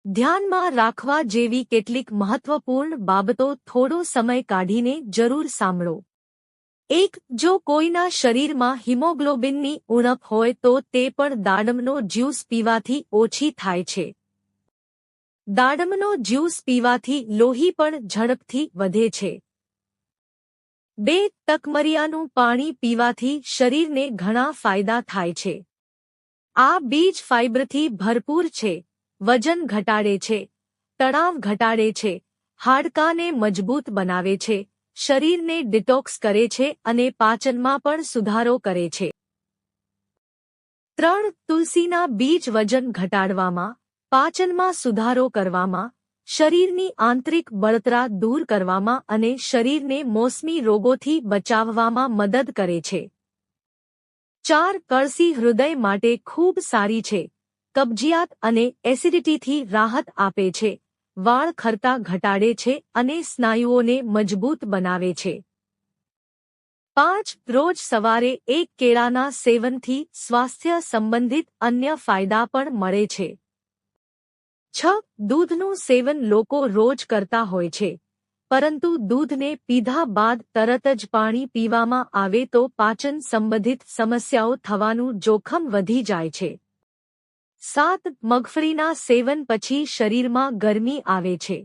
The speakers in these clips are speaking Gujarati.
ધ્યાનમાં રાખવા જેવી કેટલીક મહત્વપૂર્ણ બાબતો થોડો સમય કાઢીને જરૂર સાંભળો. 1. જો કોઈના શરીરમાં હિમોગ્લોબિનની ઉણપ હોય તો તે પણ દાડમનો જ્યુસ પીવાથી ઓછી થાય છે. દાડમનો જ્યુસ પીવાથી લોહી પણ ઝડપથી વધે છે. 2. તકમરિયાનું પાણી પીવાથી શરીરને ઘણા ફાયદા થાય છે. આ બીજ ફાઇબરથી ભરપૂર છે, વજન ઘટાડે છે, તણાવ ઘટાડે છે, હાડકાને મજબૂત બનાવે છે, શરીરને ડિટોક્સ કરે છે અને પાચનમાં પણ સુધારો કરે છે. 3. તુલસીના બીજ વજન ઘટાડવામાં, પાચનમાં સુધારો કરવામાં, શરીરની આંતરિક બળતરા દૂર કરવામાં અને શરીરને મોસમી રોગોથી બચાવવામાં મદદ કરે છે. 4. કળસી હૃદય માટે ખૂબ સારી છે, કબજિયાત અને એસિડિટીથી રાહત આપે છે, વાળ ખરતા ઘટાડે છે અને સ્નાયુઓને મજબૂત બનાવે છે. 5. રોજ સવારે એક કેળાના સેવનથી સ્વાસ્થ્ય સંબંધિત અન્ય ફાયદા પણ મળે છે. 6. દૂધનું સેવન લોકો રોજ કરતા હોય છે, પરંતુ દૂધને પીધા બાદ તરત જ પાણી પીવામાં આવે તો પાચન સંબંધિત સમસ્યાઓ થવાનું જોખમ વધી જાય છે. 7. મગફળીના સેવન પછી શરીરમાં ગરમી આવે છે.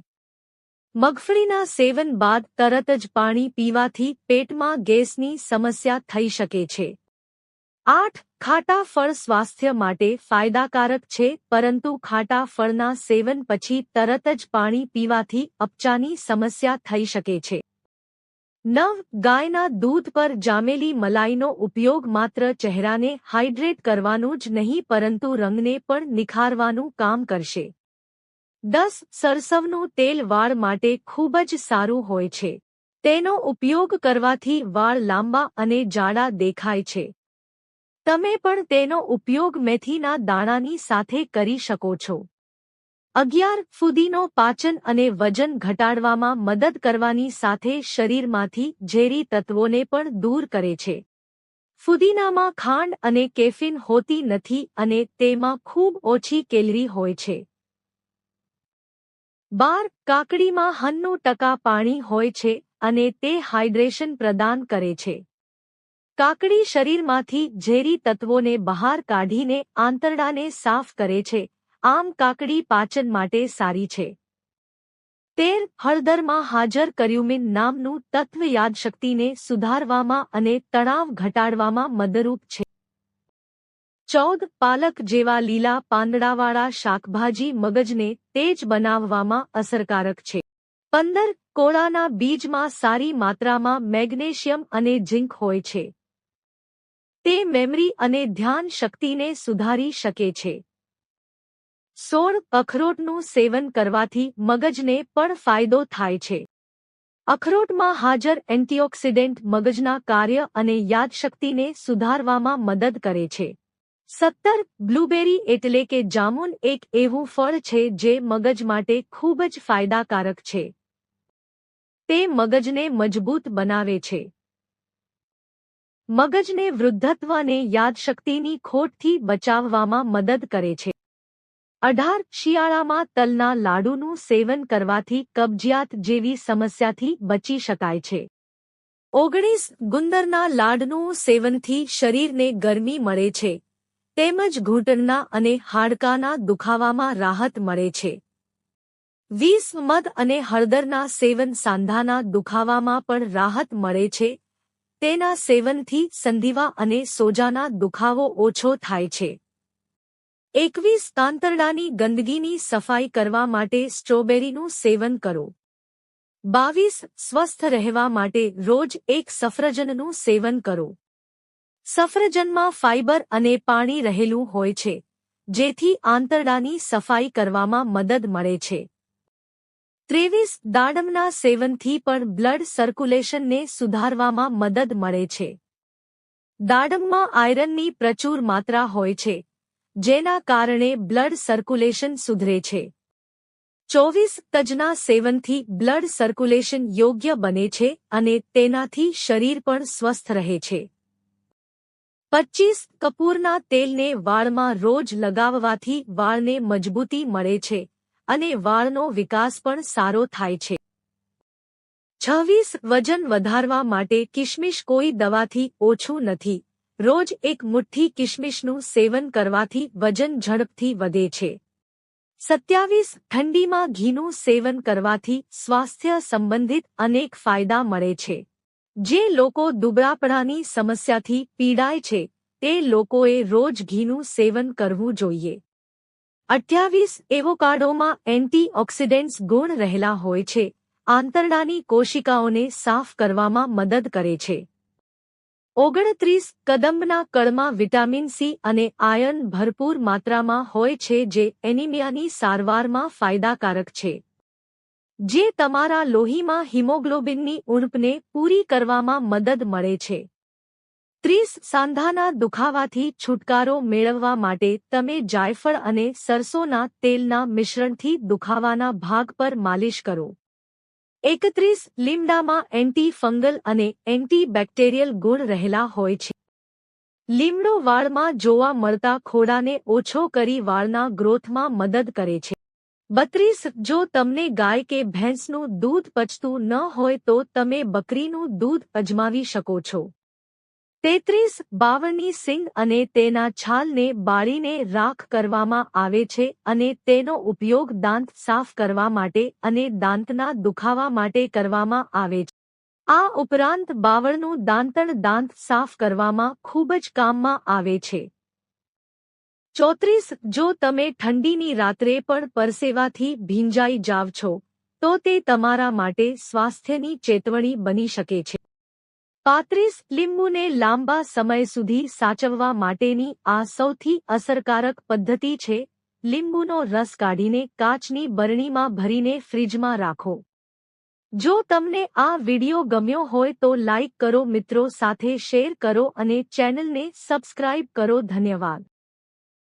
મગફળીના સેવન બાદ તરત જ પાણી પીવાથી પેટમાં ગેસની સમસ્યા થઈ શકે છે. 8. ખાટા ફળ સ્વાસ્થ્ય માટે ફાયદાકારક છે, પરંતુ ખાટા ફળના સેવન પછી તરત જ પાણી પીવાથી અપચાની સમસ્યા થઈ શકે છે. 9. ગાયના દૂધ પર જામેલી મલાઈનો ઉપયોગ માત્ર ચહેરાને હાઇડ્રેટ કરવાનું જ નહીં પરંતુ રંગને પણ નિખારવાનું કામ કરશે. 10. સરસવનું તેલ વાળ માટે ખૂબ જ સારું હોય છે. તેનો ઉપયોગ કરવાથી વાળ લાંબા અને જાડા દેખાય છે. તમે પણ તેનો ઉપયોગ મેથીના દાણાની સાથે કરી શકો છો. 11. ફુદીનો પાચન અને વજન ઘટાડવામાં મદદ કરવાની સાથે શરીરમાંથી ઝેરી તત્વોને પણ દૂર કરે છે. ફુદીનામાં ખાંડ અને કેફીન હોતી નથી અને તેમાં ખૂબ ઓછી કેલરી હોય છે. 12. કાકડીમાં 90% પાણી હોય છે અને તે હાઇડ્રેશન પ્રદાન કરે છે. કાકડી શરીરમાંથી ઝેરી તત્વોને બહાર કાઢીને આંતરડાને સાફ કરે છે, આમ કાકડી પાચન માટે સારી છે. 13. હળદરમાં હાજર કર્યુમિન નામનું તત્વ યાદશક્તિને સુધારવામાં અને તણાવ ઘટાડવામાં મદદરૂપ છે. 14. પાલક જેવા લીલા પાંદડાવાળા શાકભાજી મગજને તેજ બનાવવામાં અસરકારક છે. 15. કોળાના બીજમાં સારી માત્રામાં મેગ્નેશિયમ અને ઝિંક હોય છે. તે મેમરી અને ધ્યાન શક્તિને સુધારી શકે છે. 16. અખરોટનું સેવન કરવાથી મગજને પણ ફાયદો થાય છે. અખરોટમાં હાજર એન્ટીઓક્સિડન્ટ મગજના કાર્ય અને યાદશક્તિને સુધારવામાં મદદ કરે છે. 17. બ્લૂબેરી એટલે કે જામુન એક એવું ફળ છે જે મગજ માટે ખૂબ જ ફાયદાકારક છે. તે મગજને મજબૂત બનાવે છે. મગજને વૃદ્ધત્વ અને યાદશક્તિની ખોટથી બચાવવામાં મદદ કરે છે. 18. શિયાળામાં તલના લાડુનું સેવન કરવાથી કબજિયાત જેવી સમસ્યાથી બચી શકાય છે. 19. ગુંદરના લાડુનું સેવનથી શરીરને ગરમી મળે છે, તેમજ ઘૂંટણના અને હાડકાના દુખાવામાં રાહત મળે છે. 20. મધ અને હળદરના સેવન સાંધાના દુખાવામાં પણ રાહત મળે છે. તેના સેવનથી સંધિવા અને સોજાના દુખાવો ઓછો થાય છે. 21. આંતરડાની ગંદકીની સફાઈ કરવા માટે સ્ટ્રોબેરીનું સેવન કરો. 22. સ્વસ્થ રહેવા માટે રોજ એક સફરજનનું સેવન કરો. સફરજનમાં ફાઇબર અને પાણી રહેલું હોય છે, જેથી આંતરડાની સફાઈ કરવામાં મદદ મળે છે. 23. દાડમના સેવનથી પણ બ્લડ સર્ક્યુલેશનને સુધારવામાં મદદ મળે છે. દાડમમાં આયરનની પ્રચુર માત્રા હોય છે, જેના કારણે બ્લડ સર્ક્યુલેશન સુધરે છે. 24. તજના સેવનથી બ્લડ સર્ક્યુલેશન યોગ્ય બને છે અને તેનાથી શરીર પણ સ્વસ્થ રહે છે. 25. કપૂરના તેલને વાળમાં રોજ લગાવવાથી વાળને મજબૂતી મળે છે અને વાળનો વિકાસ પણ સારો થાય છે. 26 વજન વધારવા માટે કિશમિશ કોઈ દવાથી ઓછું નથી. રોજ એક મુઠ્ઠી કિશમિશનું સેવન કરવાથી વજન ઝડપથી વધે છે. 27 ઠંડીમાં ઘીનું સેવન કરવાથી સ્વાસ્થ્ય સંબંધિત અનેક ફાયદા મળે છે. જે લોકો દુબળાપણાની સમસ્યાથી પીડાય છે તે લોકોએ રોજ ઘીનું સેવન કરવું જોઈએ. 28 એવોકાડોમાં એન્ટીઓક્સિડન્ટ્સ ગુણ રહેલા હોય છે. આંતરડાની કોશિકાઓને સાફ કરવામાં મદદ કરે છે. 29 કદંબના કળમાં વિટામિન સી અને આયર્ન ભરપૂર માત્રામાં હોય છે જે એનિમિયાની સારવારમાં ફાયદાકારક છે. જે તમારા લોહીમાં હિમોગ્લોબિનની ઉણપને પૂરી કરવામાં મદદ મળે છે. 30 સાંધાના દુખાવાથી છુટકારો મેળવવા માટે તમે જાયફળ અને સરસોના તેલના મિશ્રણથી દુખાવાના ભાગ પર માલિશ કરો. 31 લીમડામાં એન્ટી ફંગલ અને એન્ટીબેક્ટેરિયલ ગુણ રહેલા હોય છે. લીમડો વાળમાં જોવા મળતા ખોડાને ઓછો કરી વાળના ગ્રોથમાં મદદ કરે છે. 32 જો તમને ગાય કે ભેંસનું દૂધ પચતું ન હોય તો તમે બકરીનું દૂધ અજમાવી શકો છો. 33 બાવળની સિંગ અને તેના છાલને બાળીને રાખ કરવામાં આવે છે અને તેનો ઉપયોગ દાંત સાફ કરવા માટે અને દાંતના દુખાવા માટે કરવામાં આવે છે. આ ઉપરાંત બાવળનું દાંતણ દાંત સાફ કરવામાં ખૂબ જ કામમાં આવે છે. 34 જો તમે ઠંડીની રાત્રે પણ પરસેવાથી ભીંજાઈ જાવ છો તો તે તમારા માટે સ્વાસ્થ્યની ચેતવણી બની શકે છે. 35 લીંબુને લાંબા સમય સુધી સાચવવા માટેની આ સૌથી અસરકારક પદ્ધતિ છે. લીંબુનો રસ કાઢીને કાચની બરણીમાં ભરીને ફ્રિજમાં રાખો. જો તમને આ વિડિયો ગમ્યો હોય તો લાઇક કરો, મિત્રો સાથે શેર કરો અને ચેનલને સબસ્ક્રાઇબ કરો. ધન્યવાદ.